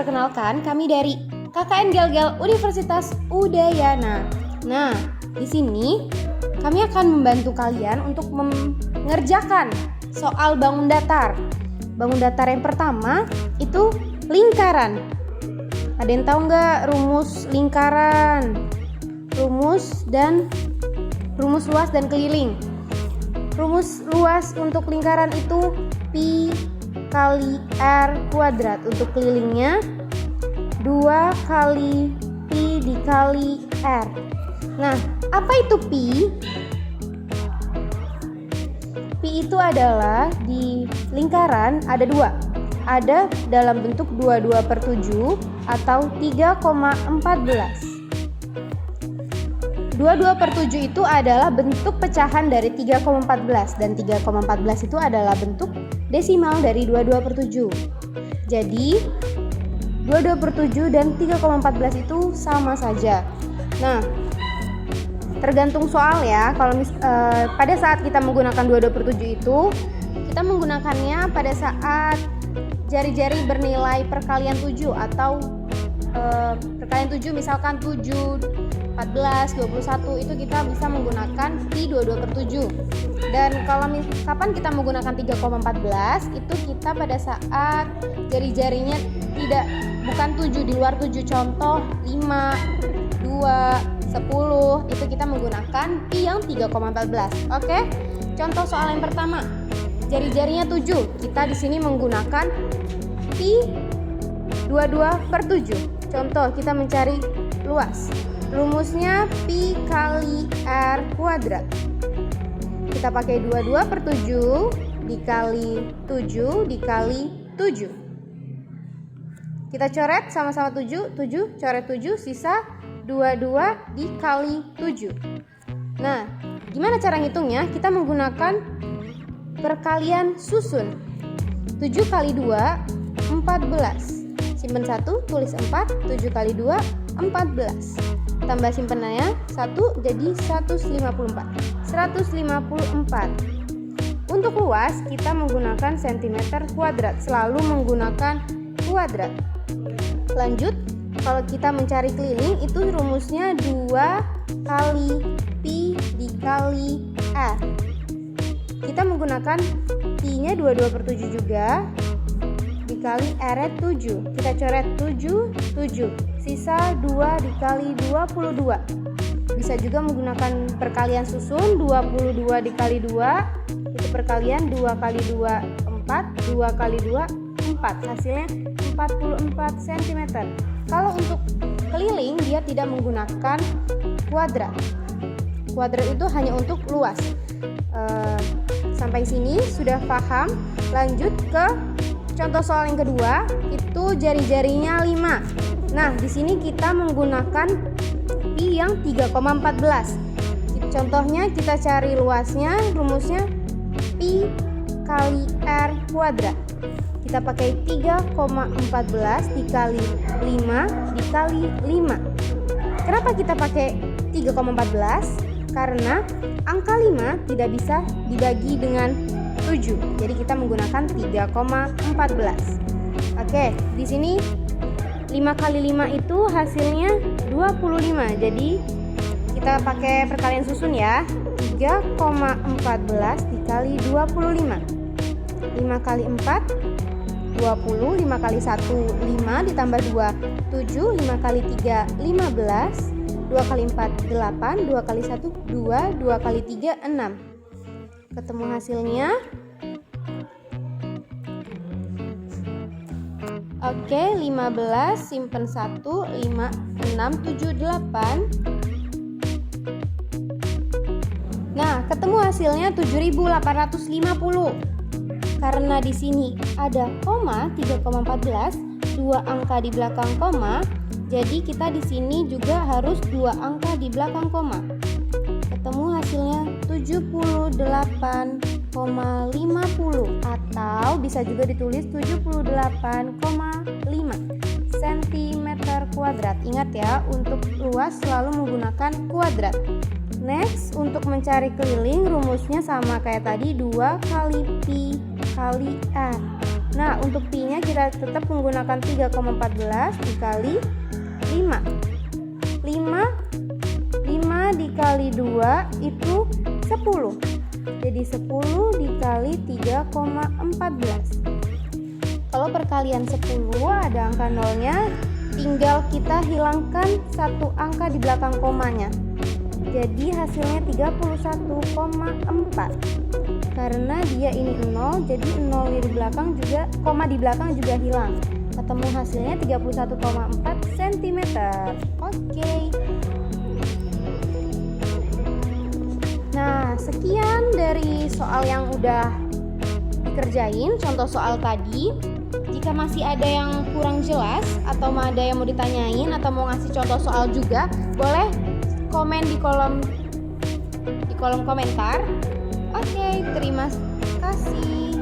perkenalkan, kami dari KKN Gel-Gel Universitas Udayana. Nah, di sini kami akan membantu kalian untuk mengerjakan soal bangun datar. Bangun datar yang pertama itu lingkaran. Ada yang tahu nggak rumus lingkaran? Rumus luas dan keliling. Rumus luas untuk lingkaran itu pi kali r kuadrat. Untuk kelilingnya 2 kali pi dikali r. Nah, apa itu pi? Pi itu adalah di lingkaran ada 2. Ada dalam bentuk 22/7 atau 3,14. 22/7 itu adalah bentuk pecahan dari 3,14 dan 3,14 itu adalah bentuk desimal dari 22/7. Jadi 22/7 dan 3,14 itu sama saja. Nah, tergantung soal ya. Kalau pada saat kita menggunakan 22/7 itu kita menggunakannya pada saat jari-jari bernilai perkalian 7 atau perkalian 7 misalkan 7, 14, 21 itu kita bisa menggunakan pi 22/7. Dan kalau kapan kita menggunakan 3,14 itu kita pada saat jari-jarinya bukan 7, di luar 7, contoh 5, 2, 10 itu kita menggunakan pi yang 3,14. Oke? Contoh soal yang pertama. Jari-jarinya 7. Kita di sini menggunakan pi 22/7. Contoh kita mencari luas. Rumusnya pi kali r kuadrat. Kita pakai 22/7 dikali 7 dikali 7. Kita coret sama-sama 7 coret 7, sisa 22 dikali 7. Nah, gimana cara ngitungnya? Kita menggunakan perkalian susun. 7 kali 2, 14. Simpen 1, tulis 4, 7 kali 2, 14. Tambah simpenannya 1 jadi 154. 154. Untuk luas kita menggunakan cm kuadrat, selalu menggunakan kuadrat. Lanjut, kalau kita mencari keliling itu rumusnya 2 kali pi dikali r. Kita menggunakan pi-nya 22/7 juga dikali r-nya 7. Kita coret 7, sisa 2 dikali 22. Bisa juga menggunakan perkalian susun 22 dikali 2 itu perkalian 2 kali 2 4, 2 kali 2 4. Hasilnya 44 cm. Kalau untuk keliling dia tidak menggunakan kuadrat. Kuadrat itu hanya untuk luas. Sampai sini sudah paham? Lanjut ke contoh soal yang kedua, itu jari-jarinya 5. Nah, di sini kita menggunakan pi yang 3,14. Contohnya kita cari luasnya, rumusnya pi kali r kuadrat. Kita pakai 3,14 dikali 5 dikali 5. Kenapa kita pakai 3,14? Karena angka 5 tidak bisa dibagi dengan 7. Jadi kita menggunakan 3,14. Oke, di sini 5 kali 5 itu hasilnya 25. Jadi kita pakai perkalian susun ya. 3,14 dikali 25. 5 kali 4 20, 5 kali 1 5 ditambah 2 7, 5 kali 3 15, 2 kali 4 8, 2 kali 1 2, 2 kali 3 6. Ketemu hasilnya. Oke, 15 simpen 1, 5 6 7 8. Nah, ketemu hasilnya 7.850. Karena di sini ada koma 3,14, 2 angka di belakang koma, jadi kita di sini juga harus 2 angka di belakang koma. Ketemu hasilnya 78,50 atau bisa juga ditulis 78,5 cm kuadrat. Ingat ya, untuk luas selalu menggunakan kuadrat. Next, untuk mencari keliling rumusnya sama kayak tadi, 2 kali pi kali r. Nah, untuk pi-nya kita tetap menggunakan 3,14 dikali 5. 5 dikali 2 itu 10. Jadi 10 dikali 3,14. Kalau perkalian 10 ada angka nolnya, tinggal kita hilangkan satu angka di belakang komanya. Jadi hasilnya 31,4. Karena dia ini 0, jadi 0 di belakang juga, koma di belakang juga hilang. Ketemu hasilnya 31,4 cm. Oke. Nah, sekian dari soal yang udah dikerjain, contoh soal tadi. Jika masih ada yang kurang jelas atau ada yang mau ditanyain atau mau ngasih contoh soal juga, boleh komen di kolom komentar. Oke, terima kasih.